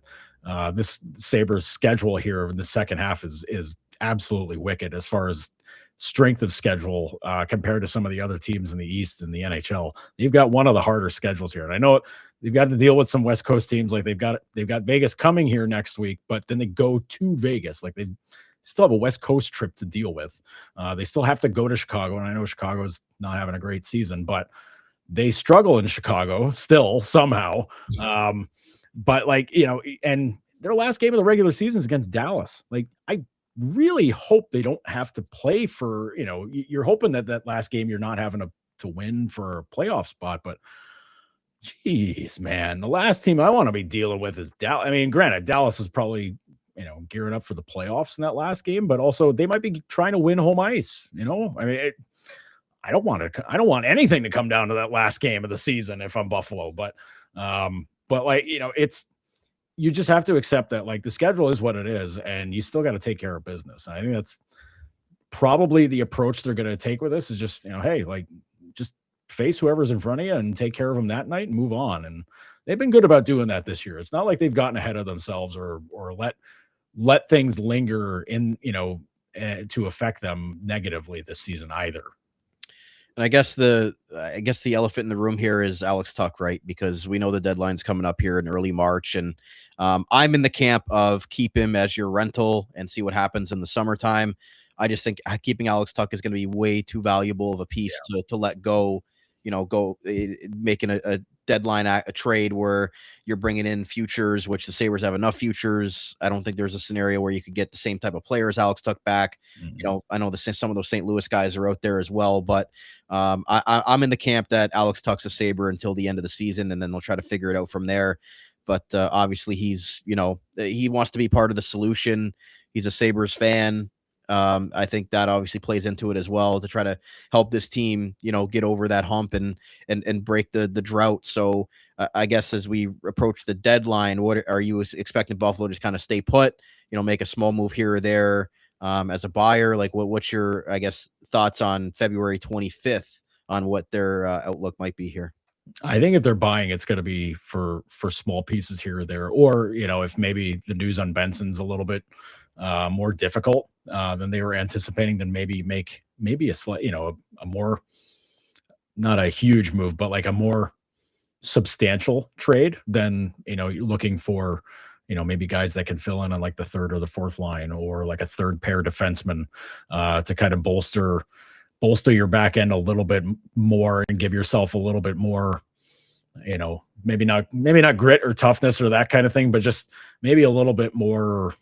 this Sabres schedule here in the second half is absolutely wicked as far as strength of schedule compared to some of the other teams in the East and the NHL. They've got one of the harder schedules here. And I know they've got to deal with some West Coast teams. Like they've got Vegas coming here next week, but then they go to Vegas. Like they still have a West Coast trip to deal with. They still have to go to Chicago. And I know Chicago's not having a great season, but they struggle in Chicago still somehow. But like, and their last game of the regular season is against Dallas. Like, I really hope they don't have to play for, you're hoping that last game you're not having to win for a playoff spot, but geez, man, the last team I want to be dealing with is Dallas. I mean, granted, Dallas is probably, gearing up for the playoffs in that last game, but also they might be trying to win home ice. I mean, I don't want anything to come down to that last game of the season if I'm Buffalo, but like, you just have to accept that, like, the schedule is what it is, and you still got to take care of business. And I think that's probably the approach they're going to take with this is just, hey, like, just face whoever's in front of you and take care of them that night and move on. And they've been good about doing that this year. It's not like they've gotten ahead of themselves or let things linger in, to affect them negatively this season either. And I guess the elephant in the room here is Alex Tuch, right? Because we know the deadline's coming up here in early March, and I'm in the camp of keep him as your rental and see what happens in the summertime. I just think keeping Alex Tuch is going to be way too valuable of a piece to let go. Making a deadline a trade where you're bringing in futures, which the Sabres have enough futures. I don't think there's a scenario where you could get the same type of players Alex took back. I know some of those St. Louis guys are out there as well, but I'm in the camp that Alex Tuch's a Sabre until the end of the season, and then they'll try to figure it out from there. But obviously he's, he wants to be part of the solution. He's a Sabres fan. I think that obviously plays into it as well to try to help this team, get over that hump and break the drought. So I guess as we approach the deadline, what are you expecting Buffalo to just kind of stay put, make a small move here or there as a buyer? Like what's your, I guess, thoughts on February 25th on what their outlook might be here? I think if they're buying, it's going to be for small pieces here or there, or if maybe the news on Benson's a little bit more difficult than they were anticipating, then maybe a slight, a more, not a huge move, but like a more substantial trade than you're looking for, maybe guys that can fill in on like the third or the fourth line, or like a third pair defenseman to kind of bolster your back end a little bit more and give yourself a little bit more, maybe not grit or toughness or that kind of thing, but just maybe a little bit more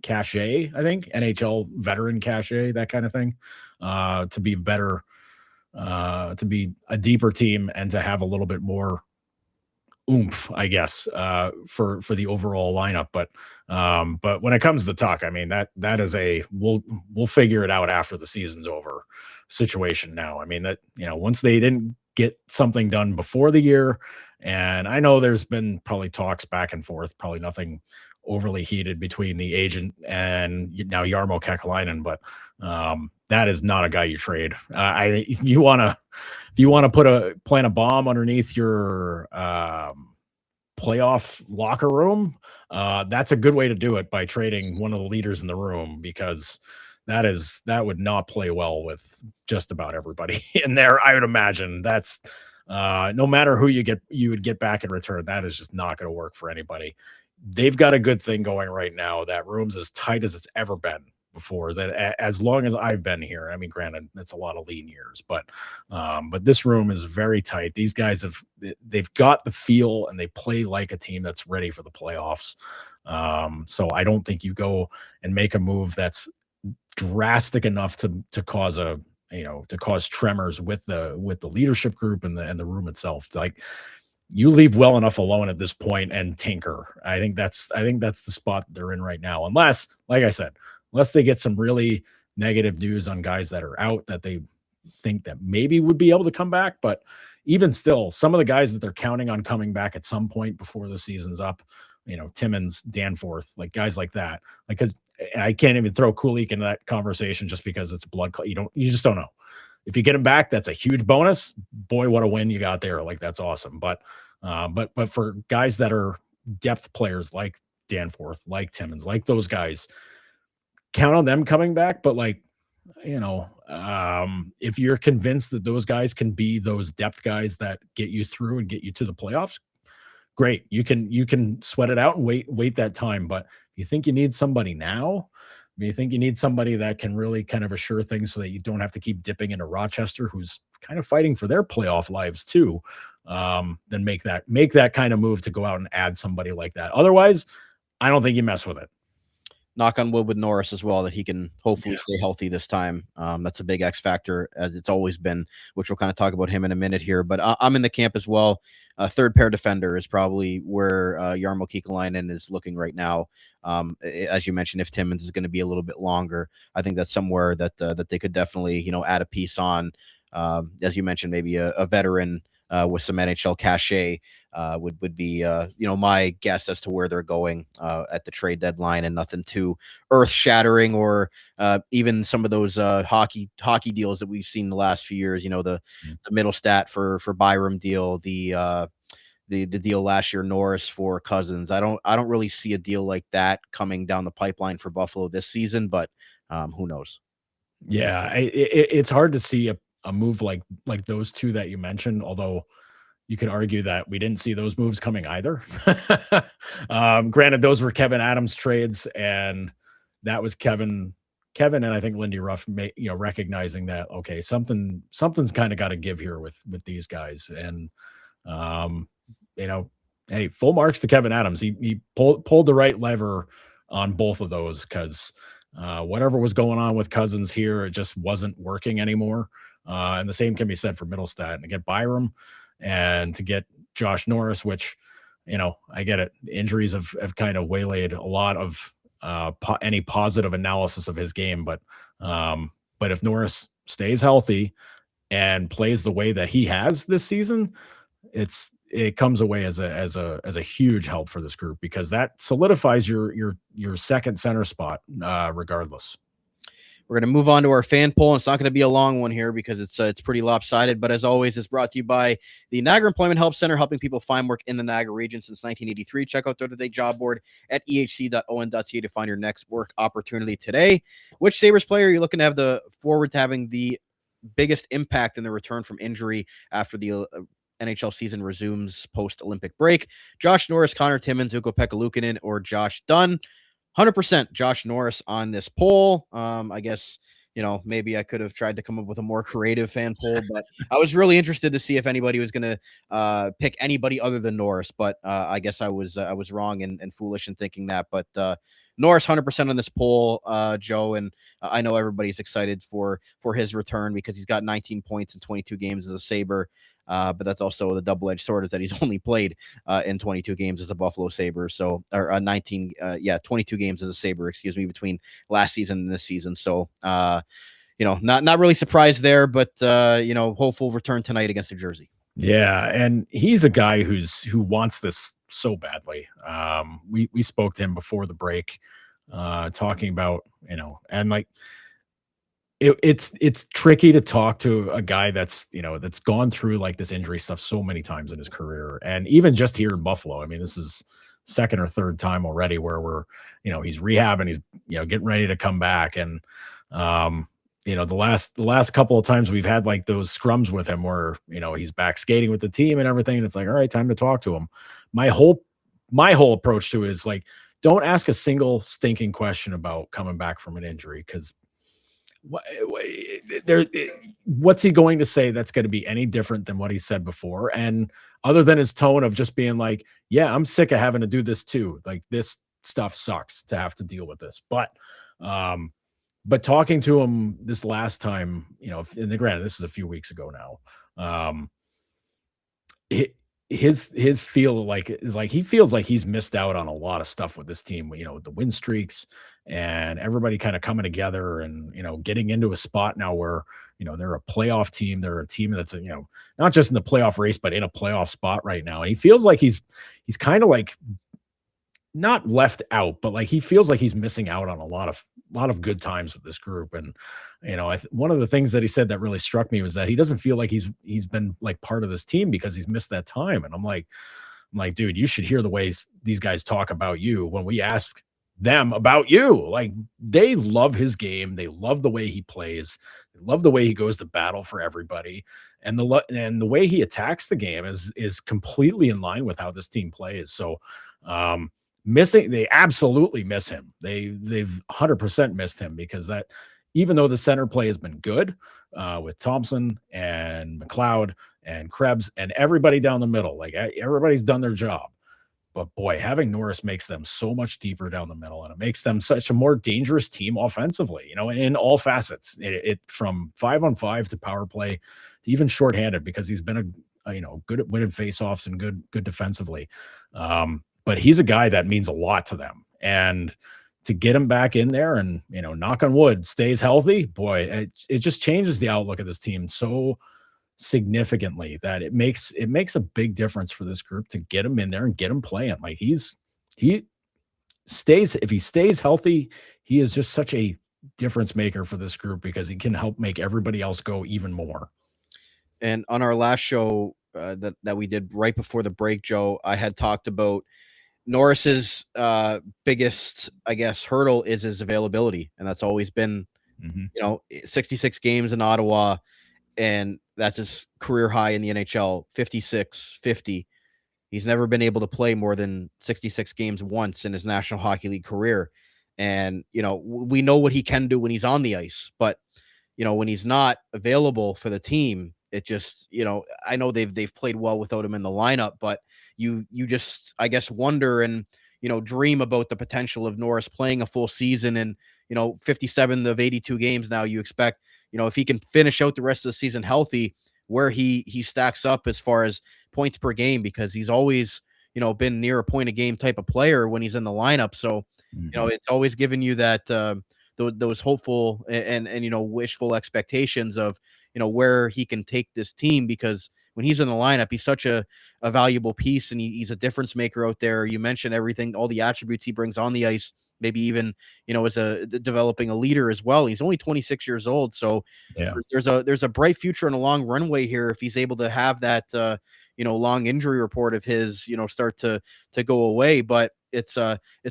cachet. I think NHL veteran cachet, that kind of thing, to be better, to be a deeper team and to have a little bit more oomph, I guess, for the overall lineup. But when it comes to Tuch, I mean, that is we'll figure it out after the season's over situation now. I mean, that, once they didn't get something done before the year, and I know there's been probably talks back and forth, probably nothing overly heated between the agent and now Jarmo Kekalainen, but that is not a guy you trade. If you want to plant a bomb underneath your playoff locker room, that's a good way to do it, by trading one of the leaders in the room, because that would not play well with just about everybody in there. I would imagine that's no matter who you would get back in return, that is just not going to work for anybody. They've got a good thing going right now. That room's as tight as it's ever been before, that as long as I've been here. I mean, granted, it's a lot of lean years, but this room is very tight. These guys they've got the feel, and they play like a team that's ready for the playoffs. So I don't think you go and make a move that's drastic enough to cause tremors with the leadership group and the room itself. Like, you leave well enough alone at this point and tinker. I think that's the spot they're in right now. Unless, like I said, they get some really negative news on guys that are out that they think that maybe would be able to come back. But even still, some of the guys that they're counting on coming back at some point before the season's up, Timmins, Danforth, like guys like that, like, because I can't even throw Kulik into that conversation just because it's blood. You just don't know. If you get him back, that's a huge bonus. Boy, what a win you got there. Like, that's awesome. But for guys that are depth players like Danforth, like Timmins, like those guys, count on them coming back. But if you're convinced that those guys can be those depth guys that get you through and get you to the playoffs, great. You can sweat it out and wait that time. But you think you need somebody now? You think you need somebody that can really kind of assure things so that you don't have to keep dipping into Rochester, who's kind of fighting for their playoff lives too. Then make that kind of move to go out and add somebody like that. Otherwise, I don't think you mess with it. Knock on wood with Norris as well, that he can hopefully stay healthy this time. That's a big X factor, as it's always been, which we'll kind of talk about him in a minute here. But I'm in the camp as well. Third pair defender is probably where Jarmo Kekalainen is looking right now. As you mentioned, if Timmins is going to be a little bit longer, I think that's somewhere that they could definitely add a piece on. As you mentioned, maybe a veteran with some NHL cachet would be my guess as to where they're going at the trade deadline, and nothing too earth shattering, or even some of those hockey deals that we've seen the last few years. The middle stat for Byram deal, the deal last year, Norris for Cousins. I don't really see a deal like that coming down the pipeline for Buffalo this season, but who knows? Yeah, it's hard to see a move like those two that you mentioned, although you could argue that we didn't see those moves coming either. Granted, those were Kevin Adams trades, and that was Kevin and I think Lindy Ruff, recognizing that, okay, something's kind of got to give here with these guys. And You know, hey, full marks to Kevin Adams. He pulled the right lever on both of those because whatever was going on with Cousins here, it just wasn't working anymore. And the same can be said for Middlestat. And to get Byram and to get Josh Norris, which, I get it. Injuries have kind of waylaid a lot of any positive analysis of his game. But if Norris stays healthy and plays the way that he has this season, it comes away as a huge help for this group because that solidifies your second center spot, regardless. We're going to move on to our fan poll, and it's not going to be a long one here because it's pretty lopsided. But as always, it's brought to you by the Niagara Employment Help Center, helping people find work in the Niagara region since 1983. Check out their today job board at ehc.on.ca to find your next work opportunity today. Which Sabres player are you looking to have the forward to having the biggest impact in the return from injury after the NHL season resumes post-Olympic break? Josh Norris, Connor Timmins, Ukko-Pekka Luukkonen, or Josh Dunn? 100% Josh Norris on this poll. I guess, maybe I could have tried to come up with a more creative fan poll, but I was really interested to see if anybody was going to pick anybody other than Norris. But I guess I was wrong and foolish in thinking that. But Norris 100% on this poll, Joe, and I know everybody's excited for his return because he's got 19 points in 22 games as a Sabre. But that's also the double-edged sword is that he's only played in 22 games as a Buffalo Sabre. So, or 22 games as a Sabre, between last season and this season. So, not really surprised there, but hopeful return tonight against New Jersey. Yeah, and he's a guy who wants this so badly. We spoke to him before the break, talking about and like. It's tricky to talk to a guy that's gone through like this injury stuff so many times in his career. And even just here in Buffalo, I mean, this is second or third time already where we're, he's rehabbing, he's, getting ready to come back. And, the last couple of times we've had like those scrums with him where, he's back skating with the team and everything. And it's like, all right, time to talk to him. My whole approach to it is like, don't ask a single stinking question about coming back from an injury. Cause what's he going to say that's going to be any different than what he said before? And other than his tone of just being like, yeah, I'm sick of having to do this too. Like this stuff sucks to have to deal with this. But talking to him this last time, and granted, this is a few weeks ago now. His feel like is like he feels like he's missed out on a lot of stuff with this team, with the win streaks and everybody kind of coming together and getting into a spot now where they're a playoff team. They're a team that's not just in the playoff race but in a playoff spot right now. And he feels like he's kind of like not left out, but like he feels like he's missing out on a lot of good times with this group. And one of the things that he said that really struck me was that he doesn't feel like he's been like part of this team because he's missed that time. And I'm like, dude, you should hear the way these guys talk about you when we ask them about you. Like they love his game. They love the way he plays. They love the way he goes to battle for everybody. And the way he attacks the game is completely in line with how this team plays. So, they absolutely miss him. They've 100% missed him because that, even though the center play has been good with Thompson and McLeod and Krebs and everybody down the middle, like everybody's done their job. But boy, having Norris makes them so much deeper down the middle, and it makes them such a more dangerous team offensively, in all facets. It from 5-on-5 to power play to even shorthanded, because he's been good at winning faceoffs and good defensively. But he's a guy that means a lot to them, and to get him back in there and knock on wood, stays healthy, boy, it just changes the outlook of this team so significantly that it makes a big difference for this group to get him in there and get him playing. Like if he stays healthy, he is just such a difference maker for this group because he can help make everybody else go even more. And on our last show that we did right before the break, Joe, I had talked about Norris's biggest, I guess, hurdle is his availability. And that's always been, 66 games in Ottawa, and that's his career high in the NHL, 56, 50. He's never been able to play more than 66 games once in his National Hockey League career. And, we know what he can do when he's on the ice, but, when he's not available for the team, it just, I know they've played well without him in the lineup, but you just, I guess, wonder and, dream about the potential of Norris playing a full season and, 57 of 82 games now. You expect, if he can finish out the rest of the season healthy, where he stacks up as far as points per game, because he's always, been near a point a game type of player when he's in the lineup. So, it's always given you that, those hopeful and wishful expectations of, where he can take this team, because when he's in the lineup, he's such a valuable piece, and he's a difference maker out there. You mentioned everything, all the attributes he brings on the ice, maybe even, as developing a leader as well. He's only 26 years old. So Yeah. there's a bright future and a long runway here if he's able to have that, long injury report of his, start to go away. But it's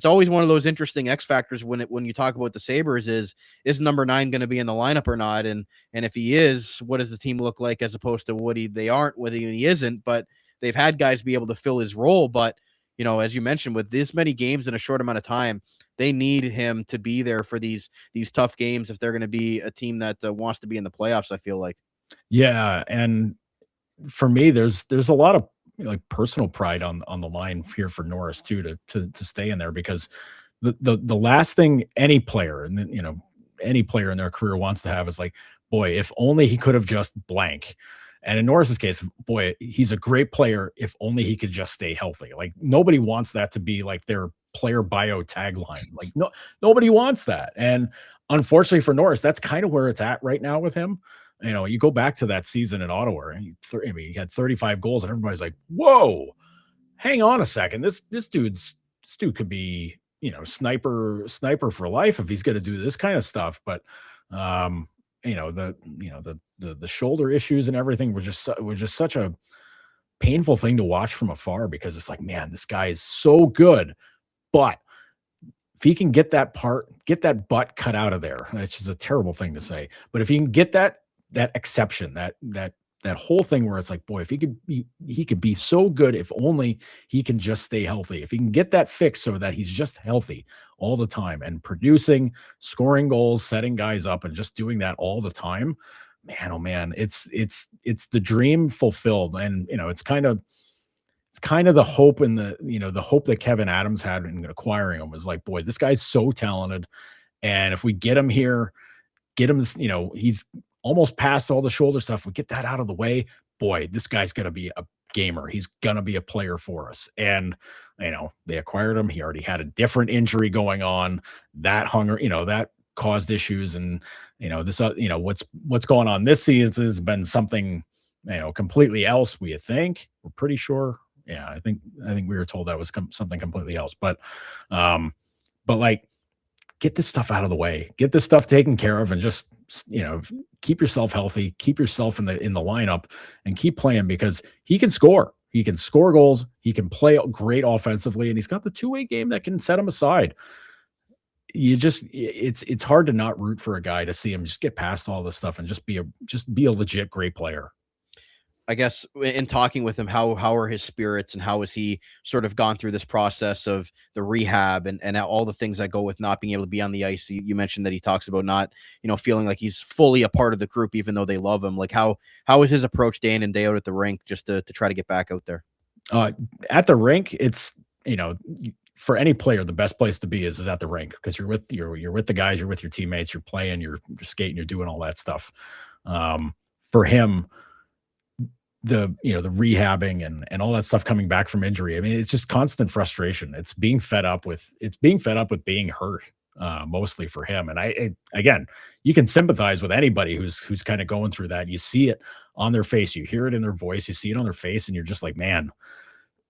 always one of those interesting X factors when you talk about the Sabres is number 9 going to be in the lineup or not? And if he is, what does the team look like, as opposed to what they aren't, whether he isn't? But they've had guys be able to fill his role. But, as you mentioned, with this many games in a short amount of time, they need him to be there for these tough games if they're going to be a team that wants to be in the playoffs, I feel like. Yeah. And for me, there's a lot of like personal pride on the line here for Norris too, to stay in there, because the last thing any player and any player in their career wants to have is like, boy, if only he could have just blank. And in Norris's case, boy, he's a great player if only he could just stay healthy. Like, nobody wants that to be like their player bio tagline. Like, nobody wants that. And unfortunately for Norris, that's kind of where it's at right now with him. You go back to that season in Ottawa, and he had 35 goals, and everybody's like, whoa, hang on a second. This dude could be, sniper for life if he's going to do this kind of stuff. But, the shoulder issues and everything were just such a painful thing to watch from afar, because it's like, man, this guy is so good, but if he can get that butt cut out of there, it's just a terrible thing to say, but if he can get that exception, that whole thing where it's like, boy, if he could be so good if only he can just stay healthy. If he can get that fixed so that he's just healthy all the time and producing, scoring goals, setting guys up, and just doing that all the time, man, oh man, it's the dream fulfilled. And it's kind of the hope, and the hope that Kevin Adams had in acquiring him was like, boy, this guy's so talented, and if we get him here, he's almost past all the shoulder stuff, we get that out of the way, boy, this guy's going to be a gamer. He's going to be a player for us. And, they acquired him. He already had a different injury going on that that caused issues. And, this, what's going on this season has been something, completely else. We're pretty sure. Yeah. I think we were told that was something completely else, but like, get this stuff out of the way, get this stuff taken care of, and just, keep yourself healthy, keep yourself in the lineup, and keep playing, because he can score goals. He can play great offensively, and he's got the two-way game that can set him aside. It's hard to not root for a guy to see him just get past all this stuff and just be a legit great player. I guess in talking with him, how are his spirits, and how has he sort of gone through this process of the rehab and all the things that go with not being able to be on the ice? You mentioned that he talks about not, feeling like he's fully a part of the group, even though they love him. Like, how is his approach day in and day out at the rink, just to try to get back out there? At the rink, it's, for any player, the best place to be is at the rink, because you're with the guys, you're with your teammates, you're playing, you're skating, you're doing all that stuff. For him, the rehabbing and all that stuff coming back from injury, I mean, it's just constant frustration. It's being fed up with being hurt, mostly for him. And again, you can sympathize with anybody who's kind of going through that. You see it on their face, you hear it in their voice, you see it on their face, and you're just like, man,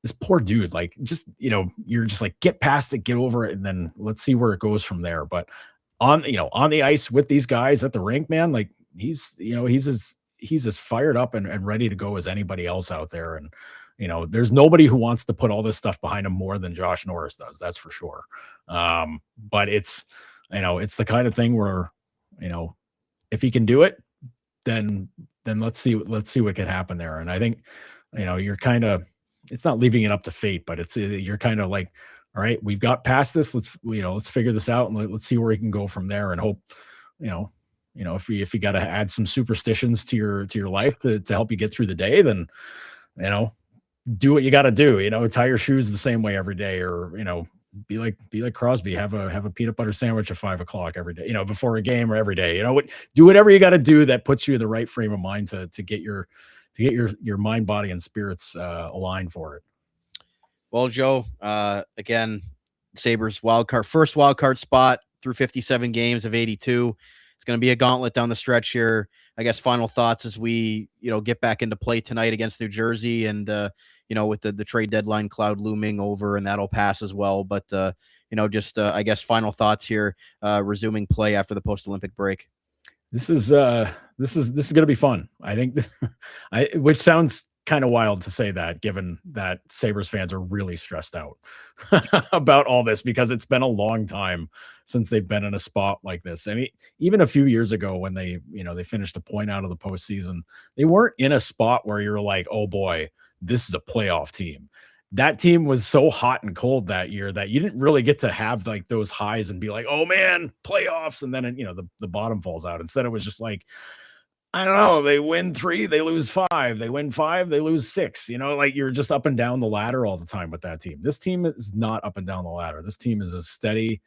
this poor dude, like, just, you're just like, get past it, get over it, and then let's see where it goes from there. But on the ice with these guys at the rink, man, like, he's as fired up and ready to go as anybody else out there. And, there's nobody who wants to put all this stuff behind him more than Josh Norris does. That's for sure. But it's the kind of thing where, if he can do it, then let's see what can happen there. And I think, you're kind of, it's not leaving it up to fate, but you're kind of like, all right, we've got past this. Let's figure this out, and let's see where he can go from there, and hope if you got to add some superstitions to your life to help you get through the day, then, do what you got to do, tie your shoes the same way every day, or, be like Crosby, have a peanut butter sandwich at 5 o'clock every day, before a game or every day, do whatever you got to do that puts you in the right frame of mind to get your mind, body, and spirits aligned for it. Well, Joe, again, Sabres first wild card spot through 57 games of 82. It's going to be a gauntlet down the stretch here. I guess final thoughts as we, get back into play tonight against New Jersey, and with the trade deadline cloud looming over, and that'll pass as well. But I guess final thoughts here, resuming play after the post-Olympic break. This is going to be fun. I think, which sounds kind of wild to say that, given that Sabres fans are really stressed out about all this, because it's been a long time since they've been in a spot like this. I mean, even a few years ago when they finished a point out of the postseason, they weren't in a spot where you're like, oh boy, this is a playoff team. That team was so hot and cold that year that you didn't really get to have like those highs and be like, oh man, playoffs. And then, the bottom falls out. Instead, it was just like, I don't know, they win 3, they lose 5, they win 5, they lose 6, like you're just up and down the ladder all the time with that team. This team is not up and down the ladder. This team is a steady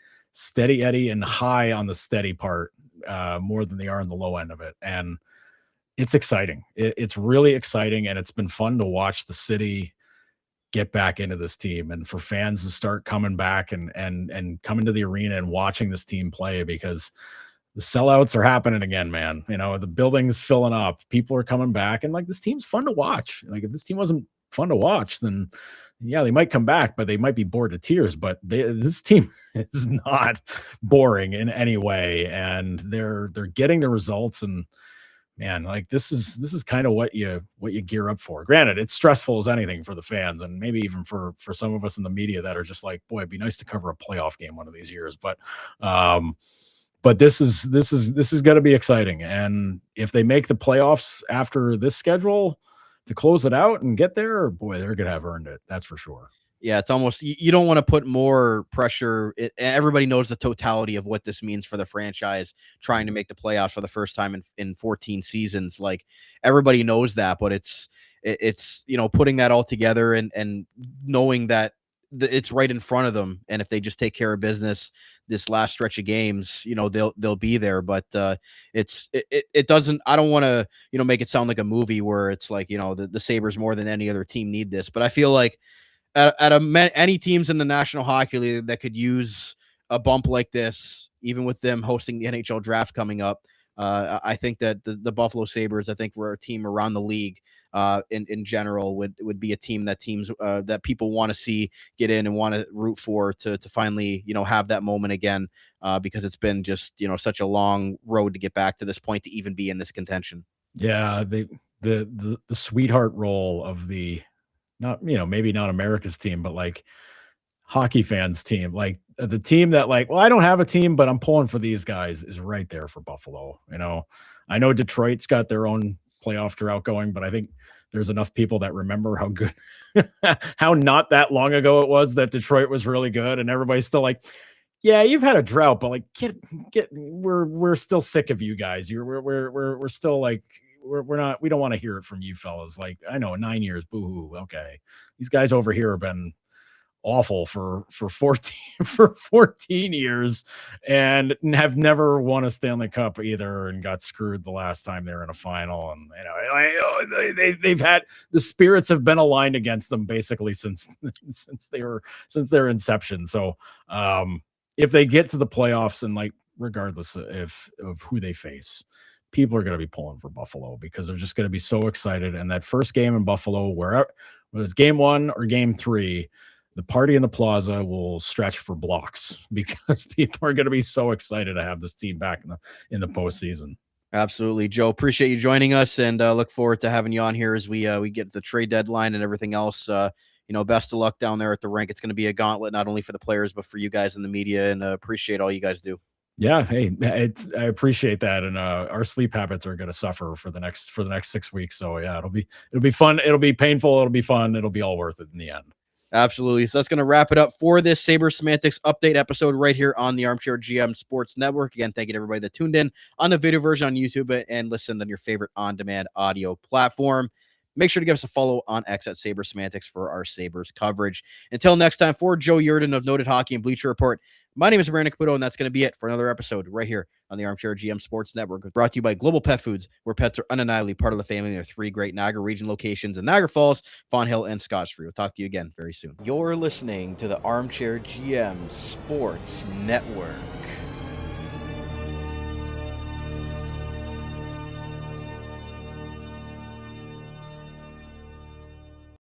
Eddie, and high on the steady part, more than they are on the low end of it. And it's exciting. It's really exciting. And it's been fun to watch the city get back into this team, and for fans to start coming back and coming to the arena and watching this team play, because the sellouts are happening again, man. The building's filling up. People are coming back, and like, this team's fun to watch. Like, if this team wasn't fun to watch, then yeah, they might come back, but they might be bored to tears. But this team is not boring in any way, and they're getting the results. And man, like, this is kind of what you gear up for. Granted, it's stressful as anything for the fans, and maybe even for some of us in the media that are just like, boy, it'd be nice to cover a playoff game one of these years. But this is going to be exciting. And if they make the playoffs after this schedule to close it out and get there, boy, they're going to have earned it. That's for sure. Yeah, it's almost, you don't want to put more pressure. Everybody knows the totality of what this means for the franchise, trying to make the playoffs for the first time in 14 seasons. Like, everybody knows that, but it's putting that all together and knowing that it's right in front of them, and if they just take care of business this last stretch of games, they'll be there. But it doesn't, I don't want to make it sound like a movie where it's like, the Sabres more than any other team need this, but I feel like any teams in the National Hockey League that could use a bump like this, even with them hosting the NHL draft coming up, I think that the Buffalo Sabres, I think we're a team around the league in general would be a team that people want to see get in and want to root for to finally, have that moment again, because it's been just, such a long road to get back to this point to even be in this contention. Yeah. The sweetheart role of the, not, maybe not America's team, but like hockey fans team, like the team that like, well, I don't have a team, but I'm pulling for these guys, is right there for Buffalo. I know Detroit's got their own playoff drought going, but I think there's enough people that remember how good, how not that long ago it was that Detroit was really good, and everybody's still like, yeah, you've had a drought, but like, we're still sick of you guys. We're still like, we don't want to hear it from you fellas. Like, I know 9 years, boo-hoo. Okay. These guys over here have been awful for 14 years and have never won a Stanley Cup either, and got screwed the last time they were in a final. And they've had, the spirits have been aligned against them basically since their inception. So if they get to the playoffs, and like, regardless of who they face, people are going to be pulling for Buffalo, because they're just going to be so excited. And that first game in Buffalo, wherever, whether it's game 1 or game 3, the party in the plaza will stretch for blocks, because people are going to be so excited to have this team back in the postseason. Absolutely, Joe. Appreciate you joining us, and look forward to having you on here as we get the trade deadline and everything else. Best of luck down there at the rink. It's going to be a gauntlet, not only for the players, but for you guys in the media, and appreciate all you guys do. Yeah. Hey, I appreciate that. And our sleep habits are going to suffer for the next 6 weeks. So yeah, it'll be fun. It'll be painful. It'll be fun. It'll be all worth it in the end. Absolutely. So that's going to wrap it up for this Sabres Semantics update episode right here on the Armchair GM Sports Network. Again, thank you to everybody that tuned in on the video version on YouTube and listened on your favorite on-demand audio platform. Make sure to give us a follow on X at Sabres Semantics for our Sabres coverage. Until next time, for Joe Yerdon of Noted Hockey and Bleacher Report, my name is Brandon Caputo, and that's going to be it for another episode right here on the Armchair GM Sports Network, brought to you by Global Pet Foods, where pets are undeniably part of the family. There are 3 great Niagara region locations in Niagara Falls, Fawn Hill, and Scottsbury. We'll talk to you again very soon. You're listening to the Armchair GM Sports Network.